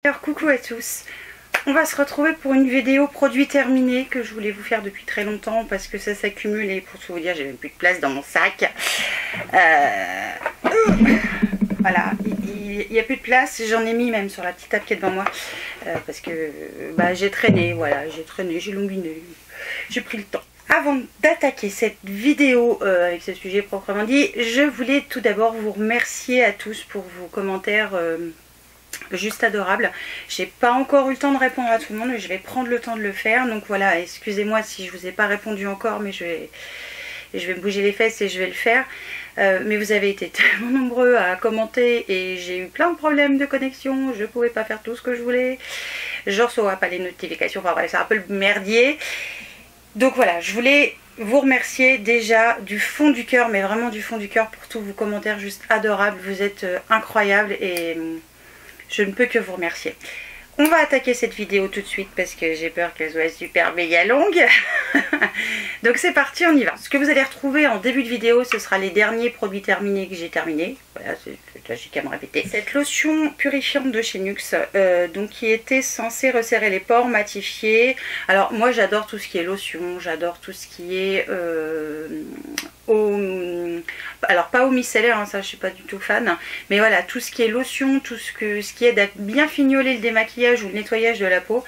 Alors coucou à tous, on va se retrouver pour une vidéo produit terminé que je voulais vous faire depuis très longtemps parce que ça s'accumule et pour tout vous dire j'ai même plus de place dans mon sac. Voilà, il n'y a plus de place, j'en ai mis même sur la petite table qui est devant moi parce que j'ai traîné, voilà, j'ai longuiné, j'ai pris le temps. Avant d'attaquer cette vidéo avec ce sujet proprement dit, je voulais tout d'abord vous remercier à tous pour vos commentaires juste adorables. J'ai pas encore eu le temps de répondre à tout le monde, mais je vais prendre le temps de le faire. Donc voilà, excusez-moi si je vous ai pas répondu encore, mais je vais me bouger les fesses et je vais le faire. Mais vous avez été tellement nombreux à commenter et j'ai eu plein de problèmes de connexion. Je pouvais pas faire tout ce que je voulais. Je reçois pas les notifications, enfin bref, c'est un peu le merdier. Donc voilà, je voulais vous remercier déjà du fond du cœur, mais vraiment du fond du cœur pour tous vos commentaires juste adorables. Vous êtes incroyables et je ne peux que vous remercier. On va attaquer cette vidéo tout de suite parce que j'ai peur qu'elle soit super méga longue. Donc c'est parti, on y va. Ce que vous allez retrouver en début de vidéo, ce sera les derniers produits terminés que j'ai terminés. Voilà, j'ai qu'à me répéter. Cette lotion purifiante de chez NYX, donc qui était censée resserrer les pores, matifier. Alors moi j'adore tout ce qui est lotion, j'adore tout ce qui est alors pas eau micellaire, hein, ça je suis pas du tout fan, mais voilà, tout ce qui est lotion, tout ce qui aide à bien fignoler le démaquillage ou le nettoyage de la peau.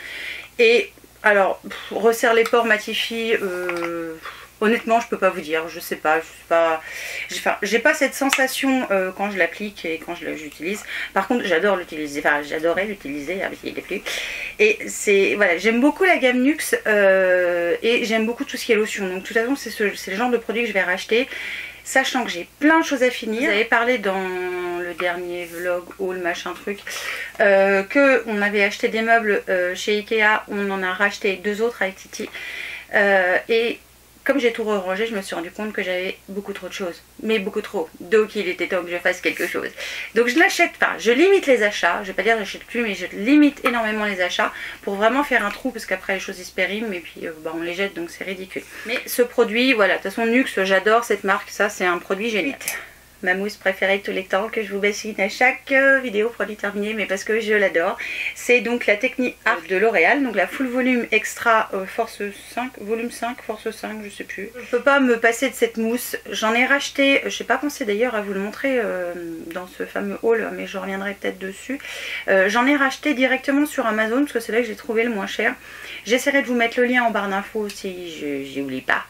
Et alors resserre les pores, matifie, honnêtement je peux pas vous dire, je sais pas, j'ai pas cette sensation quand je l'applique et quand j'utilise. Par contre j'adore l'utiliser, enfin j'adorais l'utiliser, il est plus. Et c'est voilà, j'aime beaucoup la gamme NYX et j'aime beaucoup tout ce qui est lotion. Donc de toute façon c'est le genre de produit que je vais racheter, sachant que j'ai plein de choses à finir. Vous avez parlé dans le dernier vlog haul machin truc que on avait acheté des meubles chez Ikea, on en a racheté 2 autres avec Titi et comme j'ai tout rangé, je me suis rendu compte que j'avais beaucoup trop de choses. Mais beaucoup trop. Donc il était temps que je fasse quelque chose. Donc je n'achète pas. Je limite les achats. Je vais pas dire que j'achète plus, mais je limite énormément les achats pour vraiment faire un trou parce qu'après les choses ils se périment et puis on les jette donc c'est ridicule. Mais ce produit, voilà, de toute façon NYX, j'adore cette marque. Ça c'est un produit génial. Ma mousse préférée de tous les temps que je vous bassine à chaque vidéo produit terminé, mais parce que je l'adore. C'est donc la Technique Art de L'Oréal, donc la full volume extra force 5, volume 5, force 5, je sais plus. Je peux pas me passer de cette mousse. J'en ai racheté, je n'ai pas pensé d'ailleurs à vous le montrer dans ce fameux haul, mais je reviendrai peut-être dessus. J'en ai racheté directement sur Amazon parce que c'est là que j'ai trouvé le moins cher. J'essaierai de vous mettre le lien en barre d'infos si j'y oublie pas.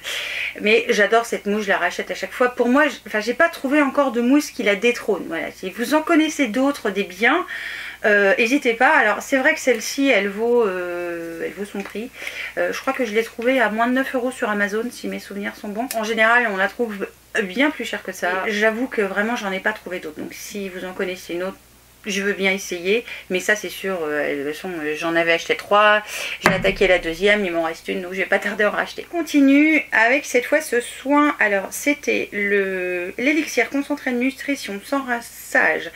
Mais j'adore cette mousse, je la rachète à chaque fois. Pour moi, j'ai pas trouvé encore de mousse qui la détrône. Voilà, si vous en connaissez d'autres, des biens, n'hésitez pas. Alors c'est vrai que celle-ci, elle vaut son prix. Je crois que je l'ai trouvée à moins de 9 € sur Amazon, si mes souvenirs sont bons. En général, on la trouve bien plus chère que ça. J'avoue que vraiment, j'en ai pas trouvé d'autres. Donc si vous en connaissez une autre, je veux bien essayer, mais ça c'est sûr, j'en avais acheté 3, j'ai attaqué la deuxième, il m'en reste une, donc je vais pas tarder à en racheter. On continue avec cette fois ce soin. Alors c'était l'élixir concentré de nutrition sans rinçage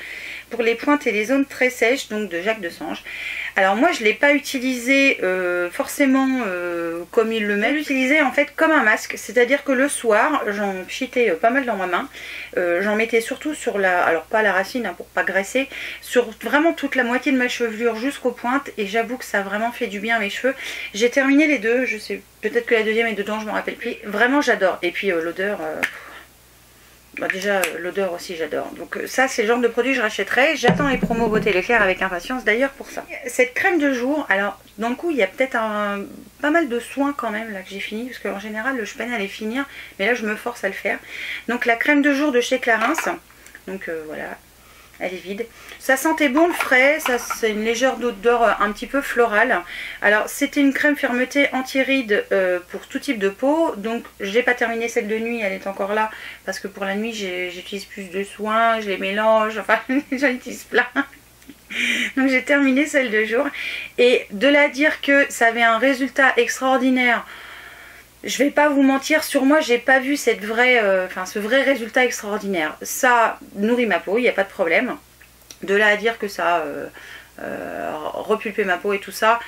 pour les pointes et les zones très sèches, donc de Jacques Desange. Alors moi je ne l'ai pas utilisé forcément comme il le met, je l'utilisais en fait comme un masque, c'est-à-dire que le soir j'en pchitais pas mal dans ma main, j'en mettais surtout sur alors pas la racine hein, pour pas graisser, sur vraiment toute la moitié de ma chevelure jusqu'aux pointes, et j'avoue que ça a vraiment fait du bien à mes cheveux. J'ai terminé les deux, je sais peut-être que la deuxième est dedans, je m'en rappelle plus, vraiment j'adore. Et puis l'odeur... déjà l'odeur aussi j'adore, donc ça c'est le genre de produit que je rachèterai. J'attends les promos Beauté Leclerc avec impatience d'ailleurs pour ça. Cette crème de jour, alors dans le coup il y a peut-être pas mal de soins quand même là que j'ai fini, parce qu'en général je peine à les finir, mais là je me force à le faire. Donc la crème de jour de chez Clarins, donc voilà, elle est vide. Ça sentait bon le frais, ça c'est une légère odeur un petit peu florale. Alors c'était une crème fermeté anti-rides pour tout type de peau. Donc j'ai pas terminé celle de nuit, elle est encore là parce que pour la nuit j'utilise plus de soins, je les mélange, enfin j'en utilise plein. Donc j'ai terminé celle de jour, et de là à dire que ça avait un résultat extraordinaire, je vais pas vous mentir, sur moi j'ai pas vu ce vrai résultat extraordinaire. Ça nourrit ma peau, il n'y a pas de problème. De là à dire que ça repulpé ma peau et tout ça,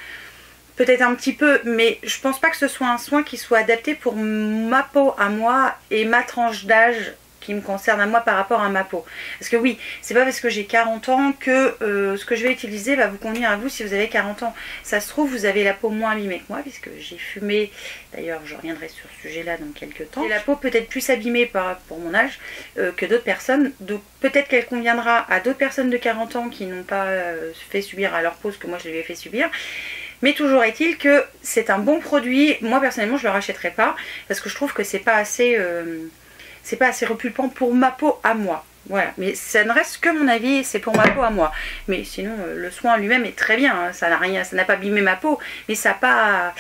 peut-être un petit peu, mais je pense pas que ce soit un soin qui soit adapté pour ma peau à moi et ma tranche d'âge qui me concerne à moi par rapport à ma peau. Parce que oui, c'est pas parce que j'ai 40 ans que ce que je vais utiliser va vous convenir à vous si vous avez 40 ans. Ça se trouve, vous avez la peau moins abîmée que moi, puisque j'ai fumé. D'ailleurs, je reviendrai sur ce sujet-là dans quelques temps. J'ai la peau peut-être plus abîmée pour mon âge que d'autres personnes. Donc peut-être qu'elle conviendra à d'autres personnes de 40 ans qui n'ont pas fait subir à leur peau ce que moi je lui ai fait subir. Mais toujours est-il que c'est un bon produit. Moi personnellement je ne le rachèterai pas parce que je trouve que c'est pas assez repulpant pour ma peau à moi. Voilà, mais ça ne reste que mon avis, c'est pour ma peau à moi. Mais sinon le soin lui-même est très bien, hein. Ça n'a pas abîmé ma peau, mais ça n'a pas...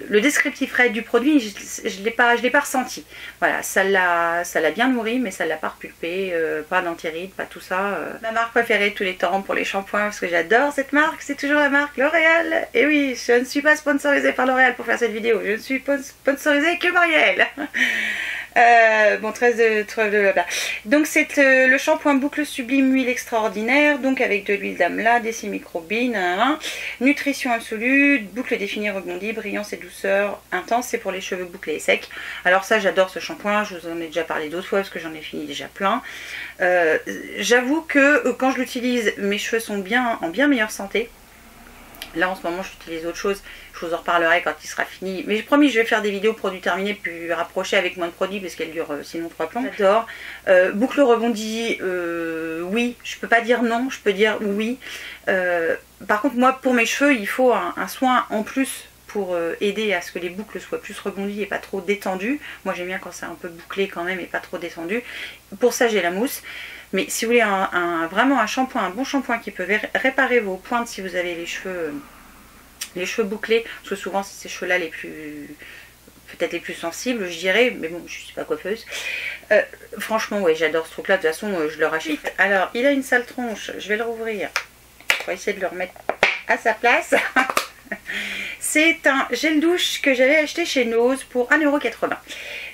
Le descriptif réel du produit, je l'ai pas ressenti. Voilà, ça l'a bien nourri, mais ça l'a pas repulpé, pas d'antiride, pas tout ça. Ma marque préférée de tous les temps pour les shampoings, parce que j'adore cette marque, c'est toujours la marque L'Oréal. Et oui, je ne suis pas sponsorisée par L'Oréal pour faire cette vidéo, je ne suis sponsorisée que par Yael. Bon, trêve de blabla. Donc c'est le shampoing boucle sublime huile extraordinaire, donc avec de l'huile d'amla, des microbines, nutrition absolue, boucle définie rebondie, brillance et douceur intense, c'est pour les cheveux bouclés et secs. Alors ça j'adore ce shampoing, je vous en ai déjà parlé d'autres fois parce que j'en ai fini déjà plein. J'avoue que quand je l'utilise, mes cheveux sont en bien meilleure santé. Là en ce moment j'utilise autre chose, je vous en reparlerai quand il sera fini. Mais j'ai promis, je vais faire des vidéos produits terminés plus rapprochées avec moins de produits parce qu'elles durent sinon 3 plombs. J'adore. Boucle rebondie, oui, je peux pas dire non, je peux dire oui. Par contre moi pour mes cheveux il faut un soin en plus pour aider à ce que les boucles soient plus rebondies et pas trop détendues. Moi j'aime bien quand c'est un peu bouclé quand même et pas trop détendu. Pour ça j'ai la mousse. Mais si vous voulez vraiment un shampoing, un bon shampoing qui peut réparer vos pointes si vous avez les cheveux bouclés, parce que souvent c'est ces cheveux là peut-être les plus sensibles je dirais, mais bon je suis pas coiffeuse. Franchement ouais j'adore ce truc là, de toute façon je le rachète. Alors il a une sale tronche, je vais le rouvrir pour essayer de le remettre à sa place. C'est un gel douche que j'avais acheté chez Nose pour 1,80 €.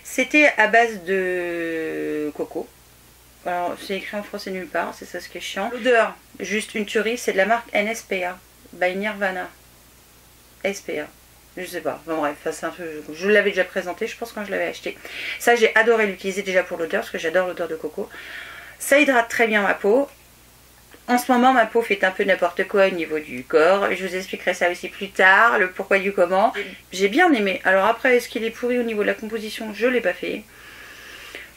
C'était à base de coco. Alors c'est écrit en français nulle part, c'est ça ce qui est chiant. L'odeur, juste une tuerie, c'est de la marque NSPA, by Nirvana. SPA, je sais pas, bon bref, c'est un peu, je l'avais déjà présenté je pense quand je l'avais acheté. Ça j'ai adoré l'utiliser déjà pour l'odeur, parce que j'adore l'odeur de coco. Ça hydrate très bien ma peau. En ce moment ma peau fait un peu n'importe quoi au niveau du corps, je vous expliquerai ça aussi plus tard, le pourquoi du comment. J'ai bien aimé, alors après est-ce qu'il est pourri au niveau de la composition, je l'ai pas fait.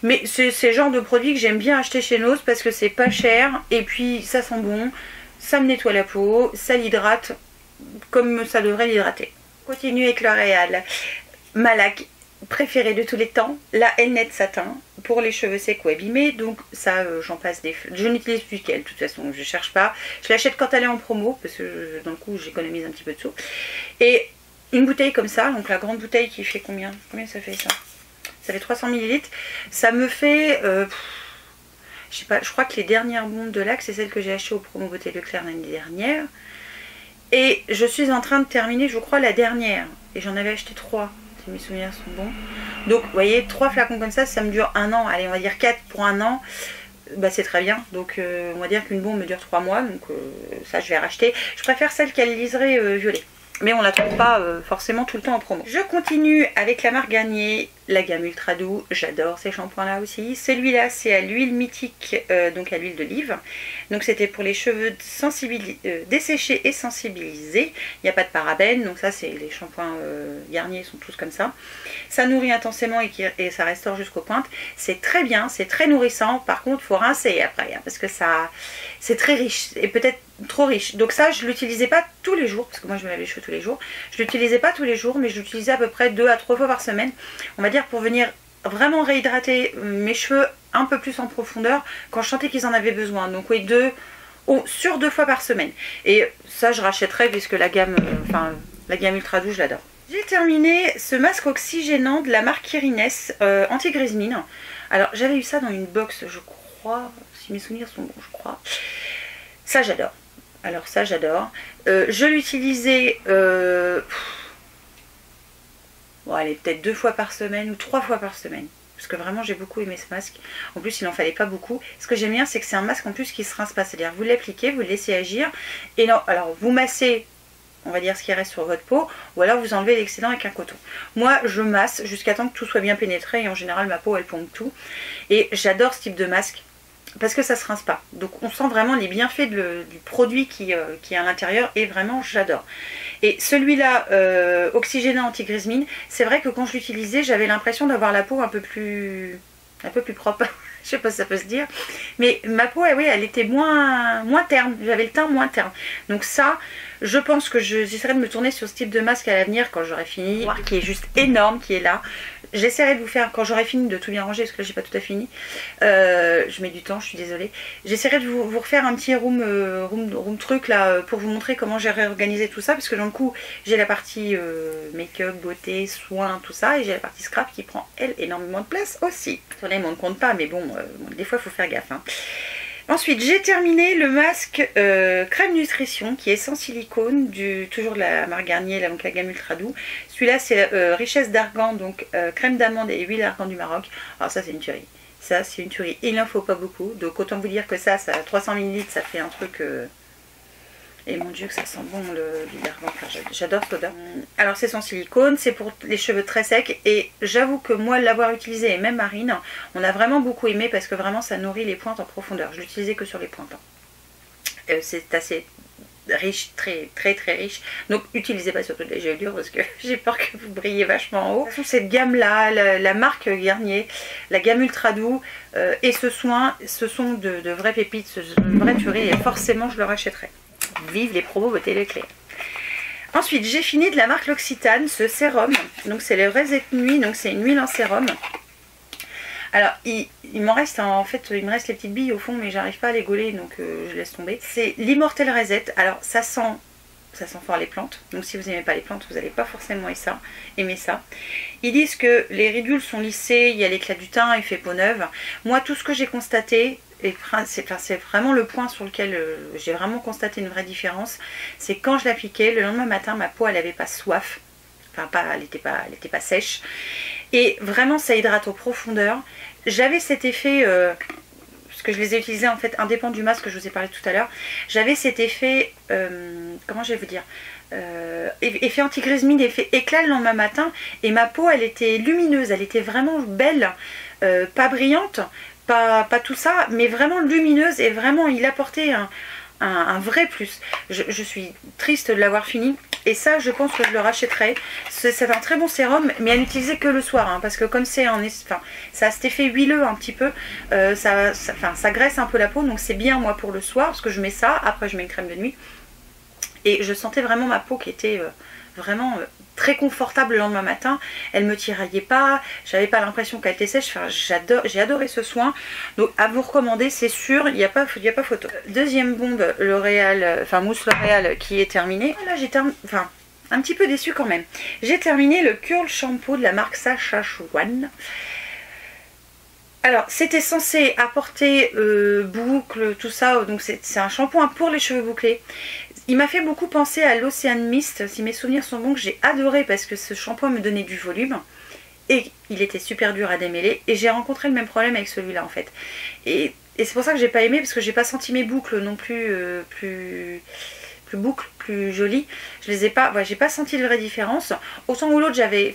Mais c'est le genre de produit que j'aime bien acheter chez Nose parce que c'est pas cher et puis ça sent bon, ça me nettoie la peau, ça l'hydrate comme ça devrait l'hydrater. Continue avec L'Oréal. Ma laque préférée de tous les temps, la Elnett Satin pour les cheveux secs ou abîmés. Donc ça j'en passe des... Je n'utilise plus qu'elle de toute façon, je cherche pas. Je l'achète quand elle est en promo parce que dans le coup j'économise un petit peu de sous. Et une bouteille comme ça, donc la grande bouteille qui fait combien ça fait ça? Ça fait 300 ml. Ça me fait... je sais pas, je crois que les dernières bombes de Lac, c'est celles que j'ai achetées au promo Beauté Leclerc l'année dernière. Et je suis en train de terminer, je crois, la dernière. Et j'en avais acheté 3, si mes souvenirs sont bons. Donc, vous voyez, 3 flacons comme ça me dure 1 an. Allez, on va dire 4 pour 1 an. Bah, c'est très bien. Donc, on va dire qu'une bombe me dure 3 mois. Donc, ça, je vais racheter. Je préfère celle qui a le liseré violet. Mais on la trouve pas forcément tout le temps en promo. Je continue avec la marque Garnier, la gamme Ultra Doux. J'adore ces shampoings là aussi. Celui-là c'est à l'huile mythique, donc à l'huile d'olive. Donc c'était pour les cheveux desséchés et sensibilisés. Il n'y a pas de parabènes, donc ça c'est les shampoings Garnier sont tous comme ça. Ça nourrit intensément et ça restaure jusqu'aux pointes. C'est très bien, c'est très nourrissant. Par contre il faut rincer après, hein, parce que ça c'est très riche et peut-être trop riche. Donc ça je l'utilisais pas tous les jours, parce que moi je me lave les cheveux tous les jours. Je l'utilisais pas tous les jours, mais je l'utilisais à peu près 2 à 3 fois par semaine. On va dire pour venir vraiment réhydrater mes cheveux un peu plus en profondeur quand je sentais qu'ils en avaient besoin. Donc oui, 2 fois par semaine. Et ça je rachèterai puisque la gamme Ultra Doux je l'adore. J'ai terminé ce masque oxygénant de la marque Irines anti-grise mine. Alors j'avais eu ça dans une box je crois, si mes souvenirs sont bons je crois. Ça j'adore. Alors ça j'adore. Je l'utilisais bon, allez, peut-être 2 fois par semaine ou 3 fois par semaine. Parce que vraiment j'ai beaucoup aimé ce masque. En plus il en fallait pas beaucoup. Ce que j'aime bien c'est que c'est un masque en plus qui se rince pas. C'est-à-dire vous l'appliquez, vous le laissez agir. Et non, alors vous massez on va dire ce qui reste sur votre peau, ou alors vous enlevez l'excédent avec un coton. Moi je masse jusqu'à temps que tout soit bien pénétré, et en général ma peau elle pompe tout, et j'adore ce type de masque parce que ça se rince pas, donc on sent vraiment les bienfaits du produit qui est à l'intérieur, et vraiment j'adore. Et celui-là, oxygénant anti-grise mine, c'est vrai que quand je l'utilisais j'avais l'impression d'avoir la peau un peu plus propre. Je sais pas si ça peut se dire, mais ma peau, oui, elle était moins terne, j'avais le teint moins terne. Donc ça, je pense que j'essaierai de me tourner sur ce type de masque à l'avenir quand j'aurai fini, qui est juste énorme, qui est là. J'essaierai de vous faire, quand j'aurai fini de tout bien ranger, parce que là j'ai pas tout à fini, je mets du temps, je suis désolée. J'essaierai de vous refaire un petit room truc là, pour vous montrer comment j'ai réorganisé tout ça, parce que dans le coup, j'ai la partie make-up, beauté, soins, tout ça, et j'ai la partie scrap qui prend, elle, énormément de place aussi. Sur les, on ne compte pas, mais bon, des fois il faut faire gaffe. Hein. Ensuite, j'ai terminé le masque crème nutrition qui est sans silicone, toujours de la marque Garnier, donc la gamme ultra doux. Celui-là, c'est richesse d'argan, donc crème d'amande et huile d'argan du Maroc. Alors ça, c'est une tuerie. Ça, c'est une tuerie. Il n'en faut pas beaucoup. Donc autant vous dire que ça 300 ml, ça fait un truc... Et mon dieu que ça sent bon l'huile d'argan, enfin, j'adore cette odeur. Alors c'est sans silicone, c'est pour les cheveux très secs, et j'avoue que moi l'avoir utilisé, et même Marine, on a vraiment beaucoup aimé parce que vraiment ça nourrit les pointes en profondeur. Je l'utilisais que sur les pointes. Hein. C'est assez riche, très riche, donc utilisez pas sur toutes les gelures parce que j'ai peur que vous brillez vachement en haut. De toute façon, cette gamme là, la marque Garnier, la gamme ultra doux et ce soin, ce sont de vraies pépites, de vraies tueries, et forcément je le rachèterai. Vive les promos beauté Leclerc. Ensuite, j'ai fini de la marque L'Occitane, ce sérum. Donc c'est le Reset Nuit, donc c'est une huile en sérum. Alors il m'en reste, en fait il me reste les petites billes au fond, mais j'arrive pas à les gauler, donc je laisse tomber. C'est l'Immortel Reset. Alors ça sent fort les plantes, donc si vous n'aimez pas les plantes, vous n'allez pas forcément aimer ça. Ils disent que les ridules sont lissées, il y a l'éclat du teint, effet peau neuve. Moi, tout ce que j'ai constaté, et c'est vraiment le point sur lequel j'ai vraiment constaté une vraie différence, c'est quand je l'appliquais, le lendemain matin, ma peau, elle n'avait pas soif, enfin elle n'était pas sèche, et vraiment ça hydrate aux profondeurs. J'avais cet effet... parce que je les ai utilisés en fait indépendant du masque que je vous ai parlé tout à l'heure, j'avais cet effet, comment je vais vous dire, effet anti-grise mine, effet éclat le lendemain matin, et ma peau elle était lumineuse, elle était vraiment belle, pas brillante, pas tout ça, mais vraiment lumineuse, et vraiment il apportait un vrai plus. Je suis triste de l'avoir fini, et ça je pense que je le rachèterai. C'est un très bon sérum, mais à n'utiliser que le soir, hein, parce que comme c'est ça a cet effet huileux un petit peu, ça graisse un peu la peau, donc c'est bien moi pour le soir, parce que je mets ça, après je mets une crème de nuit, et je sentais vraiment ma peau qui était vraiment très confortable le lendemain matin. Elle me tiraillait pas, j'avais pas l'impression qu'elle était sèche. Enfin, j'ai adoré ce soin, donc à vous recommander, c'est sûr, il n'y a pas photo. Deuxième bombe L'Oréal, mousse L'Oréal qui est terminée. Là j'ai un petit peu déçue quand même. J'ai terminé le Curl Shampoo de la marque Saskatchewan. Alors c'était censé apporter boucles, tout ça, donc c'est un shampoing pour les cheveux bouclés. Il m'a fait beaucoup penser à l'Ocean Mist, si mes souvenirs sont bons, que j'ai adoré parce que ce shampoing me donnait du volume. Et il était super dur à démêler. Et j'ai rencontré le même problème avec celui-là en fait. Et c'est pour ça que j'ai pas aimé, parce que j'ai pas senti mes boucles non plus plus boucles, plus jolies. Je les ai pas, j'ai pas senti de vraie différence. Autant où l'autre j'avais,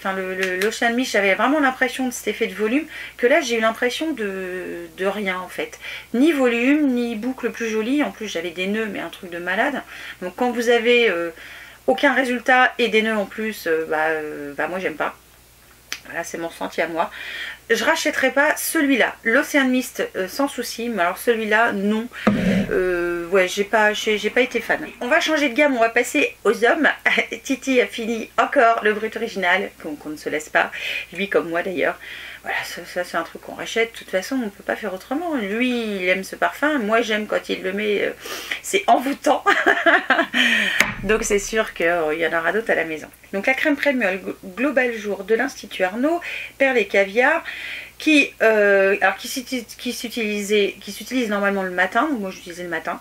l'Ocean Mist, j'avais vraiment l'impression de cet effet de volume, que là j'ai eu l'impression de rien en fait. Ni volume, ni boucle plus jolie. En plus j'avais des nœuds, mais un truc de malade. Donc quand vous avez aucun résultat et des nœuds en plus, moi j'aime pas. Voilà, c'est mon ressenti à moi. Je rachèterai pas celui-là. L'Ocean Mist sans souci, mais alors celui-là non. J'ai pas été fan. On va changer de gamme, on va passer aux hommes. Titi a fini encore le Brut Original, qu'on ne se laisse pas. Lui comme moi d'ailleurs. Voilà, ça c'est un truc qu'on rachète. De toute façon, on ne peut pas faire autrement. Lui, il aime ce parfum. Moi, j'aime quand il le met. C'est envoûtant. Donc, c'est sûr qu'il y en aura d'autres à la maison. Donc, la crème Prémuel Global Jour de l'Institut Arnaud, perles et caviar, qui s'utilise normalement le matin. Donc, moi, j'utilisais le matin.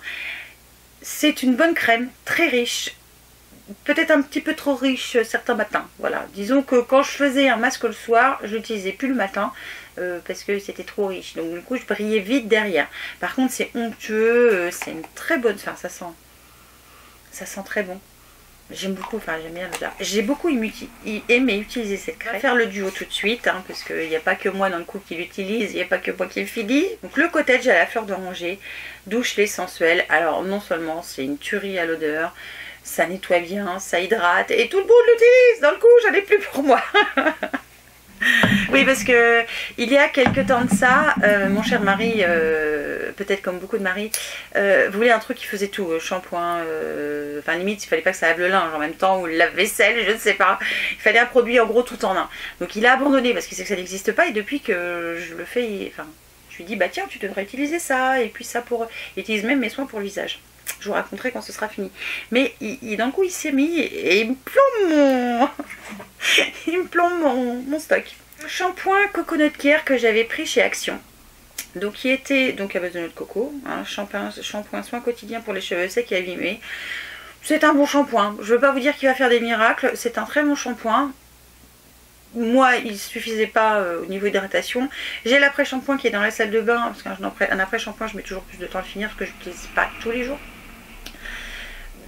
C'est une bonne crème, très riche. Peut-être un petit peu trop riche certains matins, voilà. Disons que quand je faisais un masque le soir, je l'utilisais plus le matin parce que c'était trop riche. Donc du coup, je brillais vite derrière. Par contre, c'est onctueux, c'est une très bonne... Enfin, ça sent très bon. J'aime beaucoup, enfin j'aime bien l'odeur. J'ai beaucoup aimé utiliser cette crème. On va faire le duo tout de suite, hein, parce qu'il n'y a pas que moi dans le couple qui l'utilise, il n'y a pas que moi qui le finis. Donc le cottage à la fleur d'oranger, douche lait sensuel. Alors non seulement c'est une tuerie à l'odeur, ça nettoie bien, ça hydrate, et tout le monde l'utilise. Dans le coup, j'en ai plus pour moi. Oui, parce que il y a quelques temps de ça, mon cher mari, peut-être comme beaucoup de maris, voulait un truc qui faisait tout, shampoing, enfin limite il fallait pas que ça lave le linge en même temps, ou le lave-vaisselle, je ne sais pas. Il fallait un produit en gros tout en un. Donc il a abandonné parce qu'il sait que ça n'existe pas, et depuis que je le fais, enfin, je lui dis bah tiens tu devrais utiliser ça, et puis ça pour... Il utilise même mes soins pour le visage. Je vous raconterai quand ce sera fini. Mais d'un coup, il s'est mis et il me plombe mon... il me plombe mon stock. Le shampoing Coconut Care que j'avais pris chez Action. Donc, qui était donc à base de noix de coco. Hein, shampoing soin quotidien pour les cheveux secs et abîmés. C'est un bon shampoing. Je ne veux pas vous dire qu'il va faire des miracles. C'est un très bon shampoing. Moi, il ne suffisait pas au niveau hydratation. J'ai l'après-shampoing qui est dans la salle de bain. Parce qu'un après-shampoing, je mets toujours plus de temps à le finir parce que je n'utilise pas tous les jours.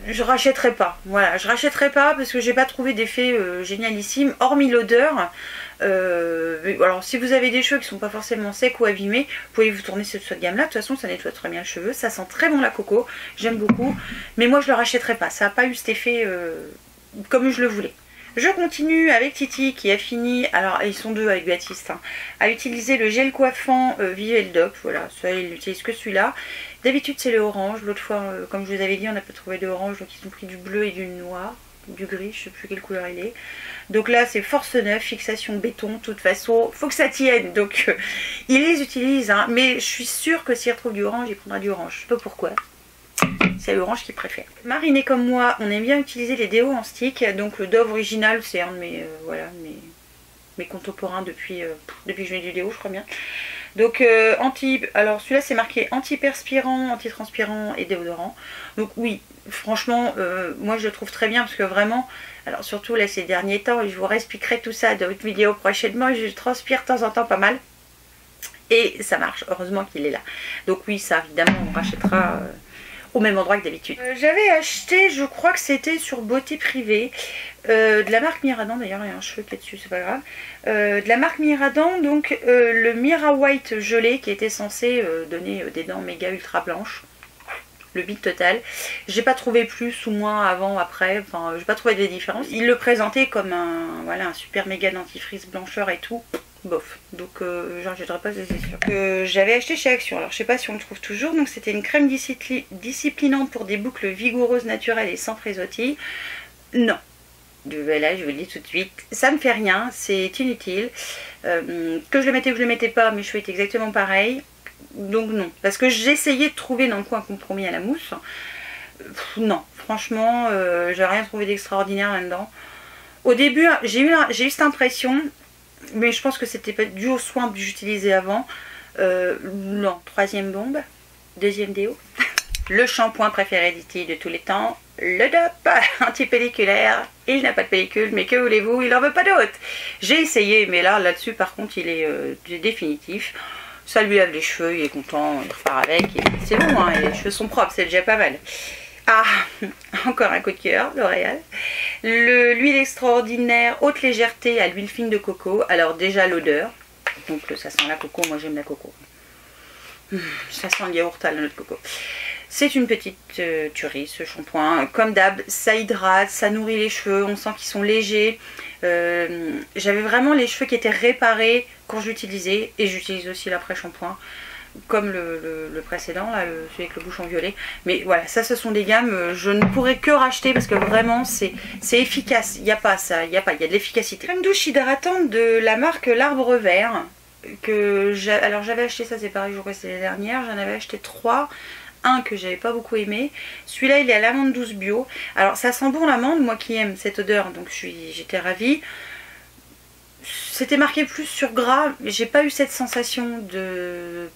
Je rachèterai pas, voilà, je rachèterai pas parce que j'ai pas trouvé d'effet génialissime, hormis l'odeur. Alors si vous avez des cheveux qui sont pas forcément secs ou abîmés, vous pouvez vous tourner sur cette gamme là, de toute façon ça nettoie très bien le cheveu, ça sent très bon la coco, j'aime beaucoup, mais moi je le rachèterai pas, ça n'a pas eu cet effet comme je le voulais. Je continue avec Titi qui a fini, alors ils sont deux avec Baptiste, hein, à utiliser le gel coiffant Viveldoc, voilà, ça il n'utilise que celui-là. D'habitude c'est le orange, l'autre fois comme je vous avais dit on n'a pas trouvé de orange, donc ils ont pris du bleu et du noir, du gris, je sais plus quelle couleur il est. Donc là c'est force neuve, fixation béton, de toute façon faut que ça tienne, donc il les utilise, hein, mais je suis sûre que s'il retrouve du orange il prendra du orange, je sais pas pourquoi. C'est l'orange qu'il préfère. Mariné comme moi, on aime bien utiliser les déos en stick. Donc le Dove original, c'est un de mes, voilà, mes contemporains depuis que je mets du déo, je crois bien. Donc alors celui-là c'est marqué antiperspirant, antitranspirant et déodorant. Donc oui, franchement, moi je le trouve très bien parce que vraiment, alors surtout là ces derniers temps, et je vous réexpliquerai tout ça dans une vidéo prochainement, je transpire de temps en temps pas mal. Et ça marche, heureusement qu'il est là. Donc oui, ça évidemment on rachètera... au même endroit que d'habitude. J'avais acheté, je crois que c'était sur Beauté Privée, de la marque Miradan, d'ailleurs il y a un cheveu qui est dessus, c'est pas grave, de la marque Miradan, donc le Mira White gelé qui était censé donner des dents méga ultra blanches, le bit total. J'ai pas trouvé plus ou moins avant, après, enfin j'ai pas trouvé de différence. Il le présentait comme un, voilà, un super méga dentifrice blancheur et tout. Bof, donc j'en jetterai pas, c'est sûr. J'avais acheté chez Action, alors je sais pas si on le trouve toujours, donc c'était une crème disciplinante pour des boucles vigoureuses, naturelles et sans frésotis. Non, là je vous le dis tout de suite, ça ne fait rien, c'est inutile. Que je le mettais ou que je le mettais pas, mes cheveux étaient exactement pareils, donc non. Parce que j'ai essayé de trouver dans le coin un compromis à la mousse, non, franchement, j'ai rien trouvé d'extraordinaire là-dedans. Au début, j'ai eu cette impression... Mais je pense que c'était pas dû au soin que j'utilisais avant. Non, troisième bombe. Deuxième déo. Le shampoing préféré d'Iti de tous les temps. Le DOP antipelliculaire. Il n'a pas de pellicule, mais que voulez-vous, il n'en veut pas d'autre. J'ai essayé, mais là-dessus, par contre, il est définitif. Ça lui lave les cheveux, il est content, il repart avec. C'est bon, hein, et les cheveux sont propres, c'est déjà pas mal. Ah, encore un coup de cœur, L'Oréal. L'huile extraordinaire, haute légèreté à l'huile fine de coco. Alors déjà l'odeur, donc ça sent la coco, moi j'aime la coco. Ça sent le yaourt à la noix de coco. C'est une petite tuerie ce shampoing. Comme d'hab, ça hydrate, ça nourrit les cheveux, on sent qu'ils sont légers. J'avais vraiment les cheveux qui étaient réparés quand je l'utilisais, et j'utilise aussi l'après-shampoing. Comme le précédent, là, celui avec le bouchon violet. Mais voilà, ça ce sont des gammes, je ne pourrais que racheter parce que vraiment c'est efficace. Il n'y a pas ça, il y a de l'efficacité. Crème douche hydratante de la marque L'Arbre Vert. Alors j'avais acheté ça, c'est pareil, je crois que c'est l'année dernière. J'en avais acheté 3. Un que j'avais pas beaucoup aimé. Celui-là il est à l'amande douce bio. Alors ça sent bon l'amande, moi qui aime cette odeur, donc j'étais ravie. C'était marqué plus sur gras, mais j'ai pas eu cette sensation de...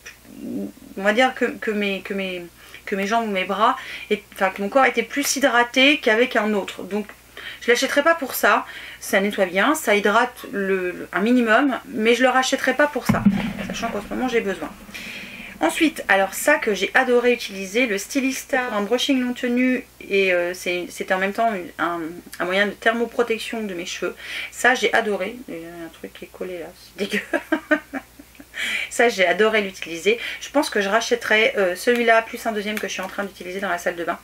On va dire que mes jambes ou mes bras, enfin que mon corps était plus hydraté qu'avec un autre. Donc je l'achèterai pas pour ça. Ça nettoie bien, ça hydrate un minimum, mais je le rachèterai pas pour ça. Sachant qu'en ce moment j'ai besoin. Ensuite, alors ça que j'ai adoré utiliser, le Stylista pour un brushing long tenu, et c'était en même temps un moyen de thermoprotection de mes cheveux. Ça j'ai adoré. Il y a un truc qui est collé là, c'est dégueu. Ça j'ai adoré l'utiliser. Je pense que je rachèterai celui-là plus un deuxième que je suis en train d'utiliser dans la salle de bain.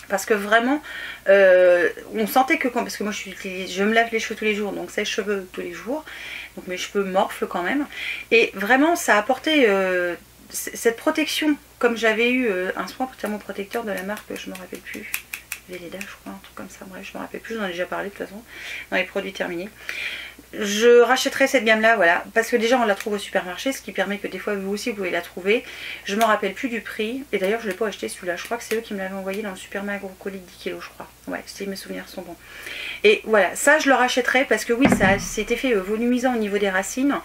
Parce que vraiment, on sentait que parce que moi je me lave les cheveux tous les jours, donc sèche-cheveux tous les jours, donc mes cheveux morflent quand même. Et vraiment ça a apporté cette protection, comme j'avais eu un soin thermoprotecteur de la marque, je me rappelle plus, Velleda je crois, un truc comme ça, bref je me rappelle plus, j'en ai déjà parlé de toute façon, dans les produits terminés. Je rachèterai cette gamme là, voilà, parce que déjà on la trouve au supermarché, ce qui permet que des fois vous aussi vous pouvez la trouver. Je me rappelle plus du prix, et d'ailleurs je l'ai pas acheté celui-là, je crois que c'est eux qui me l'avaient envoyé dans le Superma Agrocolis 10 kg je crois, ouais, si mes souvenirs sont bons. Et voilà, ça je le rachèterai parce que oui, ça c'était fait volumisant au niveau des racines,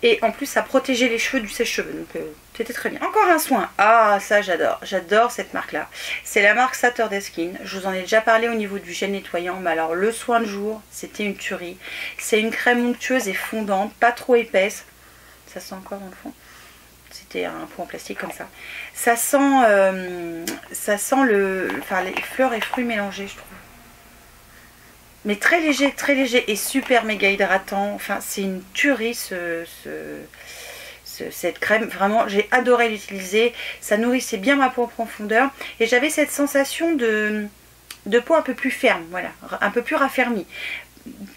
et en plus ça protégeait les cheveux du sèche-cheveux, donc c'était très bien. Encore un soin, ah ça j'adore cette marque là, c'est la marque Saturday Skin. Je vous en ai déjà parlé au niveau du gel nettoyant, mais alors le soin de jour c'était une tuerie. C'est une crème onctueuse et fondante, pas trop épaisse, ça sent encore dans le fond, c'était un pot en plastique comme ça. Ça sent les fleurs et fruits mélangés je trouve. Mais très léger et super méga hydratant. Enfin c'est une tuerie cette crème, vraiment j'ai adoré l'utiliser. Ça nourrissait bien ma peau en profondeur et j'avais cette sensation de peau un peu plus ferme, voilà, un peu plus raffermie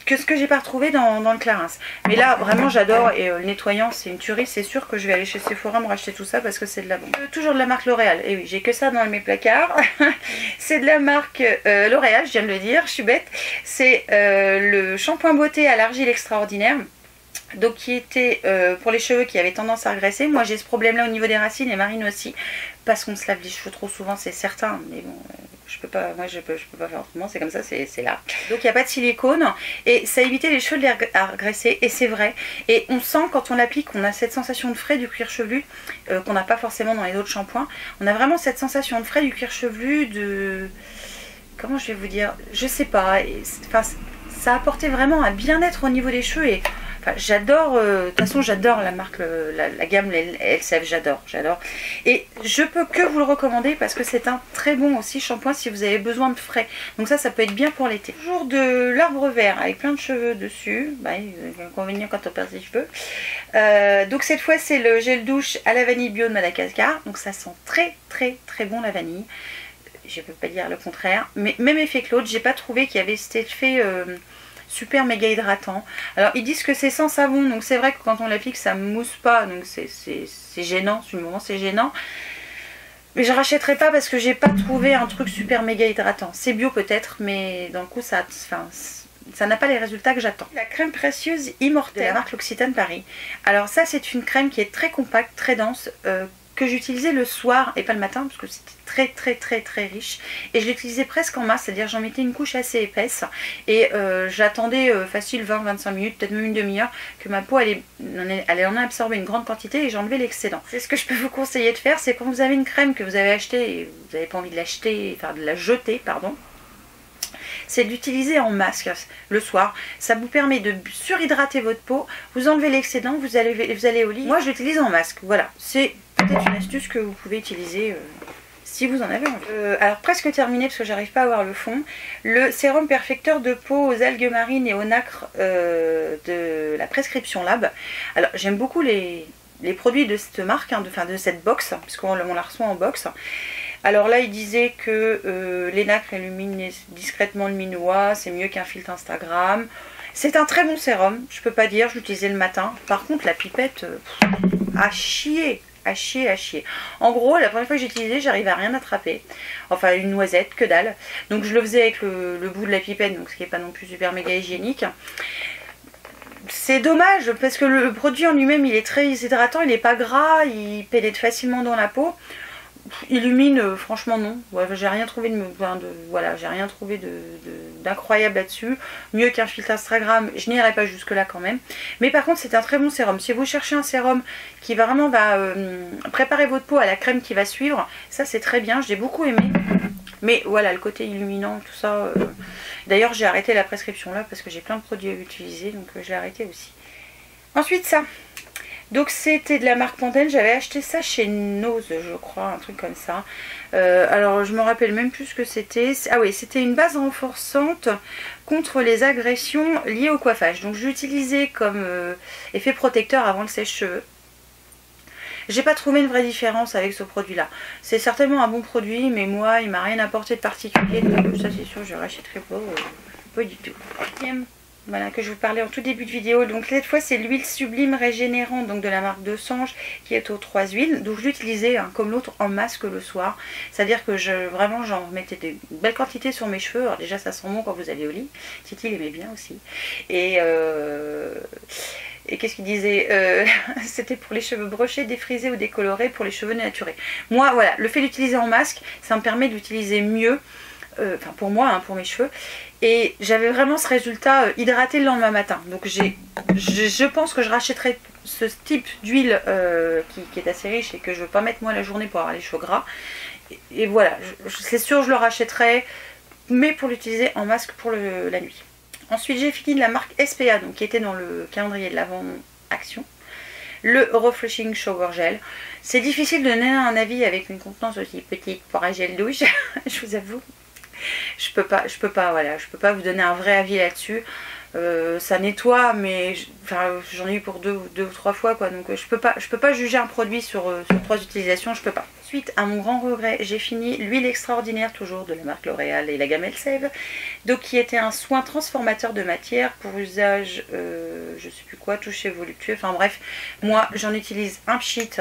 que ce que j'ai pas retrouvé dans le Clarins. Mais là vraiment j'adore, et le nettoyant c'est une tuerie. C'est sûr que je vais aller chez Sephora me racheter tout ça parce que c'est de la bombe. Toujours de la marque L'Oréal, et oui j'ai que ça dans mes placards. C'est de la marque L'Oréal, je viens de le dire, je suis bête. C'est le shampoing beauté à l'argile extraordinaire, donc qui était pour les cheveux qui avaient tendance à regresser. Moi j'ai ce problème là au niveau des racines, et Marine aussi, parce qu'on se lave les cheveux trop souvent, c'est certain, mais bon je peux pas, moi je peux pas faire autrement, c'est comme ça, c'est là. Donc il n'y a pas de silicone et ça évitait les cheveux à regresser, et c'est vrai. Et on sent quand on l'applique, on a cette sensation de frais du cuir chevelu qu'on n'a pas forcément dans les autres shampoings. On a vraiment cette sensation de frais du cuir chevelu, de... comment je vais vous dire, je sais pas, enfin, ça apportait vraiment un bien-être au niveau des cheveux. Et enfin, j'adore, de toute façon j'adore la marque, la gamme LCF, j'adore. Et je peux que vous le recommander parce que c'est un très bon aussi shampoing si vous avez besoin de frais. Donc ça peut être bien pour l'été. Toujours de l'arbre vert avec plein de cheveux dessus. Bah, il y a un inconvénient quand on perd ses cheveux. Donc cette fois c'est le gel douche à la vanille bio de Madagascar. Donc ça sent très bon la vanille. Je ne peux pas dire le contraire. Mais même effet que l'autre, j'ai pas trouvé qu'il y avait cet effet... super méga hydratant. Alors ils disent que c'est sans savon, donc c'est vrai que quand on l'applique ça mousse pas, donc c'est gênant, sur le moment c'est gênant. Mais je rachèterai pas parce que j'ai pas trouvé un truc super méga hydratant. C'est bio peut-être, mais dans le coup ça n'a pas les résultats que j'attends. La crème précieuse immortelle de la marque L'Occitane Paris. Alors ça c'est une crème qui est très compacte, très dense, que j'utilisais le soir et pas le matin parce que c'était très riche, et je l'utilisais presque en masse, c'est-à-dire j'en mettais une couche assez épaisse et j'attendais facile 20-25 minutes, peut-être même une demi-heure, que ma peau elle en a absorbé une grande quantité et j'enlevais l'excédent. C'est ce que je peux vous conseiller de faire, c'est quand vous avez une crème que vous avez achetée et vous n'avez pas envie de l'acheter, enfin de la jeter, pardon, c'est d'utiliser en masque le soir. Ça vous permet de surhydrater votre peau, vous enlevez l'excédent, vous allez au lit. Moi je l'utilise en masque, voilà, c'est peut-être une astuce que vous pouvez utiliser si vous en avez envie. Alors presque terminé parce que j'arrive pas à voir le fond. Le sérum perfecteur de peau aux algues marines et au nacre de la Prescription Lab. Alors j'aime beaucoup les produits de cette marque, hein, de cette box, puisqu'on la reçoit en box. Alors là il disait que les nacres illuminent discrètement le minois, c'est mieux qu'un filtre Instagram. C'est un très bon sérum, je peux pas dire, je l'utilisais le matin. Par contre la pipette, à chier. En gros, la première fois que j'ai utilisé, j'arrivais à rien attraper. Enfin, une noisette, que dalle. Donc je le faisais avec le bout de la pipette, donc ce qui n'est pas non plus super méga hygiénique. C'est dommage, parce que le produit en lui-même, il est très hydratant, il n'est pas gras, il pénètre facilement dans la peau. Illumine, franchement non. Ouais, j'ai rien trouvé d'incroyable là-dessus. Mieux qu'un filtre Instagram, je n'irai pas jusque là quand même. Mais par contre c'est un très bon sérum. Si vous cherchez un sérum qui vraiment va préparer votre peau à la crème qui va suivre, ça c'est très bien, j'ai beaucoup aimé. Mais voilà, le côté illuminant, tout ça. D'ailleurs j'ai arrêté la prescription là parce que j'ai plein de produits à utiliser, donc je l'ai arrêté aussi. Ensuite ça. Donc c'était de la marque Pantene, j'avais acheté ça chez Nose je crois, un truc comme ça. Alors je me rappelle même plus ce que c'était. Ah oui, c'était une base renforçante contre les agressions liées au coiffage. Donc je l'utilisais comme effet protecteur avant le sèche-cheveux. J'ai pas trouvé une vraie différence avec ce produit là. C'est certainement un bon produit, mais moi il m'a rien apporté de particulier, donc ça c'est sûr je rachèterai pas du tout. Voilà, que je vous parlais en tout début de vidéo. Donc cette fois c'est l'huile sublime régénérante, donc de la marque de Sange, qui est aux 3 huiles. Donc je l'utilisais comme l'autre en masque le soir. C'est-à-dire que vraiment j'en mettais de belles quantités sur mes cheveux. Alors déjà ça sent bon quand vous allez au lit. Titi l'aimait bien aussi. Et qu'est-ce qu'il disait c'était pour les cheveux brochés, défrisés ou décolorés, pour les cheveux naturels. Moi voilà, le fait d'utiliser en masque, ça me permet d'utiliser mieux. Enfin pour moi, hein, pour mes cheveux, et j'avais vraiment ce résultat hydraté le lendemain matin. Donc je pense que je rachèterai ce type d'huile qui est assez riche et que je ne veux pas mettre moi la journée pour avoir les cheveux gras, et voilà, c'est sûr je le rachèterai, mais pour l'utiliser en masque pour la nuit. Ensuite j'ai fini de la marque SPA, donc qui était dans le calendrier de l'Avent Action, le Refreshing Shower Gel. C'est difficile de donner un avis avec une contenance aussi petite pour un gel douche, je vous avoue. Je peux pas vous donner un vrai avis là-dessus. Ça nettoie, mais j'en ai eu pour deux ou trois fois quoi, donc je peux pas juger un produit sur 3 utilisations, je peux pas. Ensuite, à mon grand regret, j'ai fini l'huile extraordinaire, toujours de la marque L'Oréal et la gamme Elseve, donc qui était un soin transformateur de matière pour usage, je sais plus quoi, toucher voluptueux, enfin bref, moi j'en utilise un pchit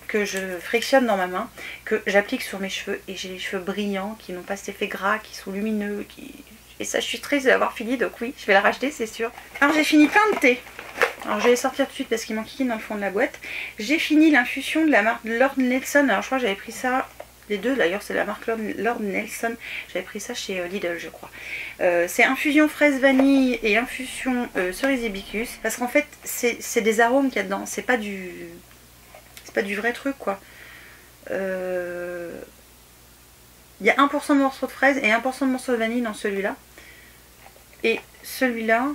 que je frictionne dans ma main, que j'applique sur mes cheveux, et j'ai les cheveux brillants, qui n'ont pas cet effet gras, qui sont lumineux, et ça je suis triste de l'avoir fini, donc oui, je vais la racheter c'est sûr. Alors j'ai fini plein de thé. Alors je vais les sortir tout de suite parce qu'il manquait dans le fond de la boîte. J'ai fini l'infusion de la marque Lord Nelson. Alors je crois que j'avais pris ça, les deux d'ailleurs c'est la marque Lord Nelson. J'avais pris ça chez Lidl je crois. C'est infusion fraise vanille et infusion cerise hibiscus. Parce qu'en fait c'est des arômes qu'il y a dedans. C'est pas du vrai truc quoi. Il y a 1% de morceaux de fraise et 1% de morceaux de vanille dans celui-là. Et celui-là...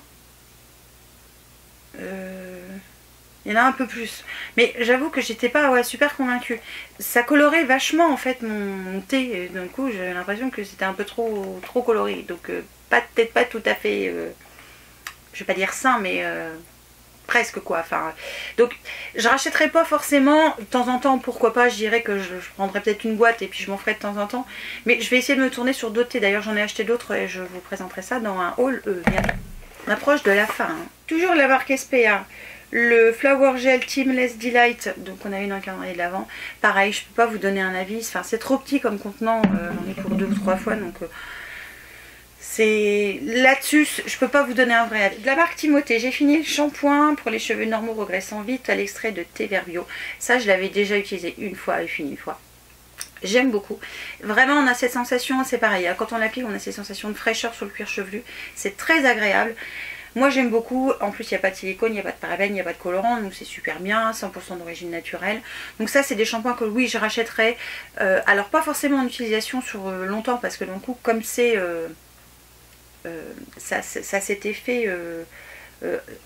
il y en a un peu plus, mais j'avoue que j'étais pas super convaincue. Ça colorait vachement en fait mon thé, et d'un coup j'ai l'impression que c'était un peu trop coloré, donc peut-être pas tout à fait, je vais pas dire sain, mais presque quoi. Enfin, donc je rachèterai pas forcément de temps en temps, pourquoi pas, je dirais que je prendrai peut-être une boîte et puis je m'en ferai de temps en temps, mais je vais essayer de me tourner sur d'autres thés. D'ailleurs j'en ai acheté d'autres et je vous présenterai ça dans un haul bientôt. On approche de la fin, hein. Toujours de la marque SPA, le Flower Gel Teamless Delight, donc on a eu dans le calendrier de l'Avent. Pareil, je peux pas vous donner un avis, enfin c'est trop petit comme contenant, j'en ai pour 2 ou 3 fois, donc c'est là-dessus, je peux pas vous donner un vrai avis. De la marque Timothée, j'ai fini le shampoing pour les cheveux normaux regressant vite à l'extrait de thé vert bio. Ça je l'avais déjà utilisé une fois et fini une fois. J'aime beaucoup. Vraiment on a cette sensation, c'est pareil, hein, quand on l'applique on a cette sensation de fraîcheur sur le cuir chevelu. C'est très agréable. Moi j'aime beaucoup, en plus il n'y a pas de silicone, il n'y a pas de parabènes, il n'y a pas de colorant, donc c'est super bien, 100% d'origine naturelle. Donc ça c'est des shampoings que oui je rachèterai. Alors pas forcément en utilisation sur longtemps, parce que d'un coup comme c'est ça cet effet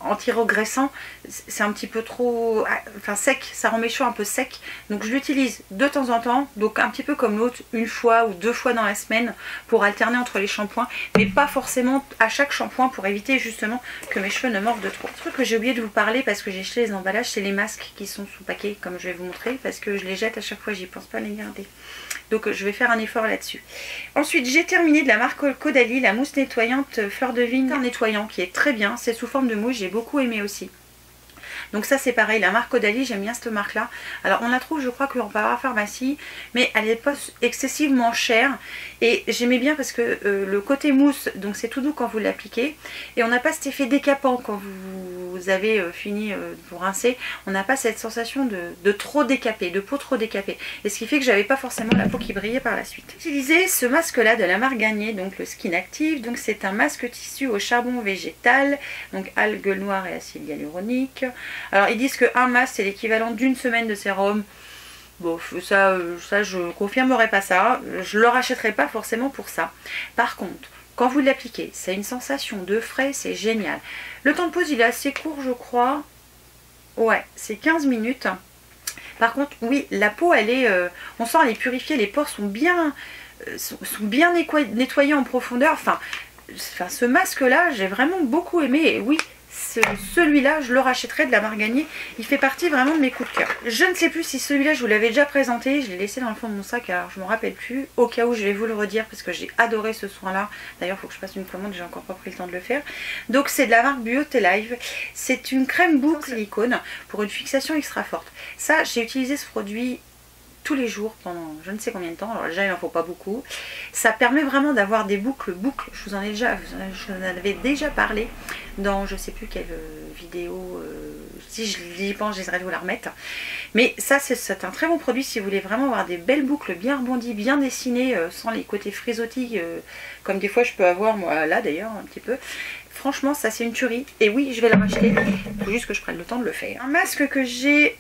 anti-regressant, c'est un petit peu trop sec, ça rend mes cheveux un peu secs, donc je l'utilise de temps en temps, donc un petit peu comme l'autre, une fois ou 2 fois dans la semaine pour alterner entre les shampoings, mais pas forcément à chaque shampoing, pour éviter justement que mes cheveux ne mordent de trop. Un truc que j'ai oublié de vous parler parce que j'ai jeté les emballages, c'est les masques qui sont sous paquet, comme je vais vous montrer, parce que je les jette à chaque fois, j'y pense pas à les garder. Donc je vais faire un effort là-dessus. Ensuite j'ai terminé de la marque Caudalie, la mousse nettoyante fleur de vigne, un nettoyant qui est très bien, c'est sous forme de mousse, j'ai beaucoup aimé aussi. Donc ça c'est pareil, la marque Caudalie, j'aime bien cette marque là. Alors on la trouve je crois que en pharmacie, mais elle n'est pas excessivement chère. Et j'aimais bien parce que le côté mousse, donc c'est tout doux quand vous l'appliquez. Et on n'a pas cet effet décapant quand vous avez fini de vous rincer. On n'a pas cette sensation de trop décapé, de peau trop décapée. Et ce qui fait que j'avais pas forcément la peau qui brillait par la suite. J'ai utilisé ce masque là de la marque Garnier, donc le Skin Active. Donc c'est un masque tissu au charbon végétal, donc algues noires et acide hyaluronique. Alors ils disent qu'un masque c'est l'équivalent d'une semaine de sérum. Bon, ça je confirmerai pas ça. Je le rachèterai pas forcément pour ça. Par contre, quand vous l'appliquez, c'est une sensation de frais, c'est génial. Le temps de pause il est assez court je crois. Ouais, c'est 15 minutes. Par contre, oui, la peau, elle est... on sent elle est purifiée, les pores sont bien nettoyés en profondeur. Enfin, ce masque-là, j'ai vraiment beaucoup aimé. Et oui, celui-là, je le rachèterai de la marque Garnier. Il fait partie vraiment de mes coups de cœur. Je ne sais plus si celui-là, je vous l'avais déjà présenté. Je l'ai laissé dans le fond de mon sac, alors je ne me rappelle plus. Au cas où, je vais vous le redire parce que j'ai adoré ce soin-là. D'ailleurs, il faut que je fasse une commande, j'ai encore pas pris le temps de le faire. Donc, c'est de la marque Beauté Live. C'est une crème boucle silicone pour une fixation extra forte. Ça, j'ai utilisé ce produit tous les jours pendant je ne sais combien de temps. Alors déjà il n'en faut pas beaucoup. Ça permet vraiment d'avoir des boucles. Je vous en avais déjà parlé dans je sais plus quelle vidéo. Si j'y pense, j'essaierai de vous la remettre. Mais ça c'est un très bon produit si vous voulez vraiment avoir des belles boucles bien rebondies, bien dessinées, sans les côtés frisottis comme des fois je peux avoir moi là d'ailleurs un petit peu. Franchement, ça c'est une tuerie. Et oui, je vais le racheter. Il faut juste que je prenne le temps de le faire. Un masque que j'ai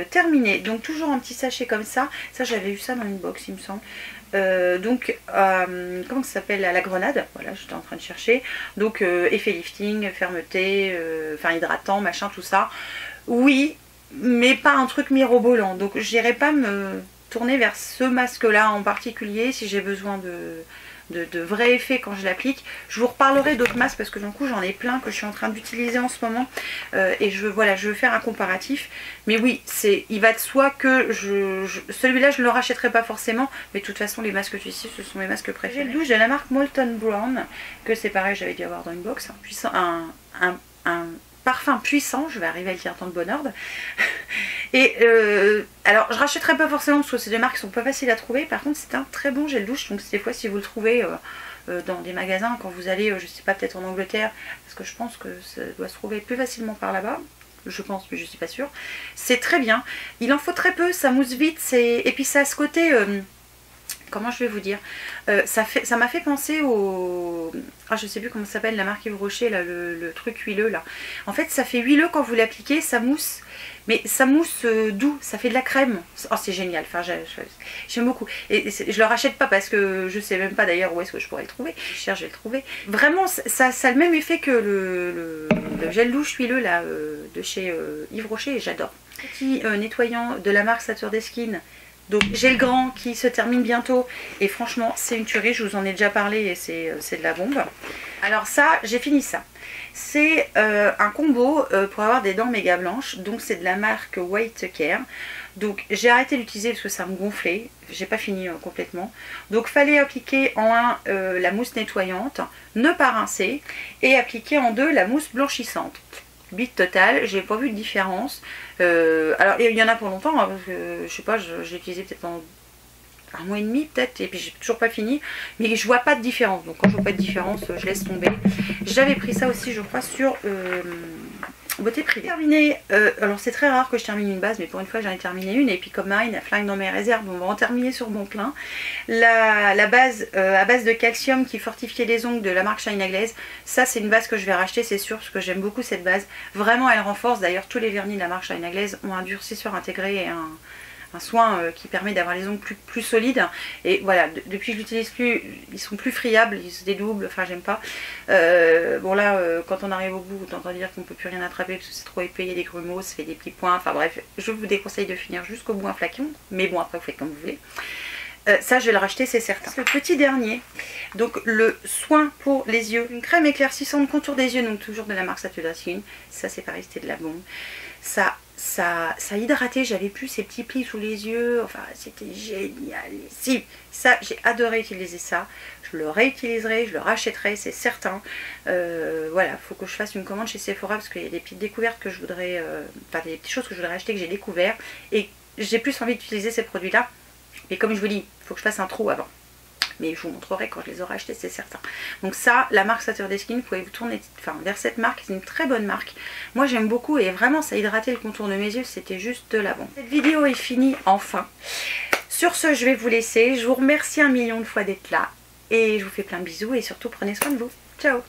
terminé. Donc toujours un petit sachet comme ça. Ça, j'avais eu ça dans une box, il me semble. Comment ça s'appelle, à la grenade. Voilà, j'étais en train de chercher. Donc, effet lifting, fermeté, enfin hydratant, machin, tout ça. Oui, mais pas un truc mirobolant. Donc, j'irai pas me tourner vers ce masque-là en particulier si j'ai besoin de vrais effets quand je l'applique. Je vous reparlerai d'autres masques parce que du coup j'en ai plein que je suis en train d'utiliser en ce moment et je veux faire un comparatif. Mais oui, il va de soi que celui-là je ne le rachèterai pas forcément, mais de toute façon les masques que ici ce sont mes masques préférés. J'ai le douche de la marque Molton Brown, que c'est pareil, j'avais dû avoir dans une box, un parfum puissant, je vais arriver à le dire dans le bon ordre. Et alors je rachèterai pas forcément parce que ces deux marques sont pas faciles à trouver. Par contre c'est un très bon gel douche. Donc des fois si vous le trouvez dans des magasins quand vous allez, je sais pas, peut-être en Angleterre, parce que je pense que ça doit se trouver plus facilement par là-bas. Je pense, mais je suis pas sûre. C'est très bien. Il en faut très peu, ça mousse vite. Et puis ça a ce côté... comment je vais vous dire, ça m'a fait penser au... Ah, je sais plus comment ça s'appelle, la marque Yves Rocher, là, le truc huileux là. En fait ça fait huileux quand vous l'appliquez, ça mousse. Mais ça mousse doux, ça fait de la crème. Oh, c'est génial, enfin, j'aime beaucoup. Et je le rachète pas parce que je sais même pas d'ailleurs où est-ce que je pourrais le trouver. Je cherche, je vais le trouver. Vraiment, ça a le même effet que le gel douche huileux là, de chez Yves Rocher, et j'adore. Petit nettoyant de la marque Saturday Skin. Donc j'ai le grand qui se termine bientôt et franchement c'est une tuerie, je vous en ai déjà parlé et c'est de la bombe. Alors ça, j'ai fini ça. C'est un combo pour avoir des dents méga blanches, donc c'est de la marque White Care. Donc j'ai arrêté d'utiliser parce que ça me gonflait, j'ai pas fini complètement. Donc fallait appliquer en un la mousse nettoyante, ne pas rincer, et appliquer en deux la mousse blanchissante. Bite totale, j'ai pas vu de différence. Alors il y en a pour longtemps, hein, parce que je sais pas, j'ai utilisé peut-être pendant un mois et demi peut-être, et puis j'ai toujours pas fini, mais je vois pas de différence. Donc quand je vois pas de différence, je laisse tomber. J'avais pris ça aussi, je crois, sur Beauté Privée. Terminé, alors c'est très rare que je termine une base, mais pour une fois j'en ai terminé une, et puis comme Marine a flingue dans mes réserves, on va en terminer sur bon plein. La base à base de calcium qui fortifiait les ongles de la marque Shine A Glaze, ça c'est une base que je vais racheter, c'est sûr, parce que j'aime beaucoup cette base. Vraiment elle renforce, d'ailleurs tous les vernis de la marque Shine A Glaze ont un durcisseur intégré et un soin qui permet d'avoir les ongles plus solides. Et voilà, depuis que je l'utilise plus, ils sont plus friables, ils se dédoublent, enfin j'aime pas. Bon là, quand on arrive au bout, autant dire qu'on peut plus rien attraper parce que c'est trop épais, il y a des grumeaux, ça fait des petits points, enfin bref, je vous déconseille de finir jusqu'au bout un flacon, mais bon après vous faites comme vous voulez. Ça je vais le racheter, c'est certain. Le petit dernier, donc le soin pour les yeux, une crème éclaircissante contour des yeux, donc toujours de la marque Saturday Skin. Ça c'est pareil, c'était de la bombe. Ça hydratait, j'avais plus ces petits plis sous les yeux, enfin c'était génial. Si, ça j'ai adoré utiliser ça, je le réutiliserai, je le rachèterai, c'est certain. Voilà, faut que je fasse une commande chez Sephora parce qu'il y a des petites découvertes que je voudrais, enfin des petites choses que je voudrais acheter que j'ai découvert et j'ai plus envie d'utiliser ces produits là. Mais comme je vous dis, il faut que je fasse un trou avant. Mais je vous montrerai quand je les aurai achetés, c'est certain. Donc ça, la marque Saturday Skin, vous pouvez vous tourner vers cette marque, c'est une très bonne marque. Moi j'aime beaucoup et vraiment ça a hydraté le contour de mes yeux, c'était juste de la bombe. Cette vidéo est finie enfin. Sur ce, je vais vous laisser. Je vous remercie un million de fois d'être là. Et je vous fais plein de bisous et surtout prenez soin de vous. Ciao!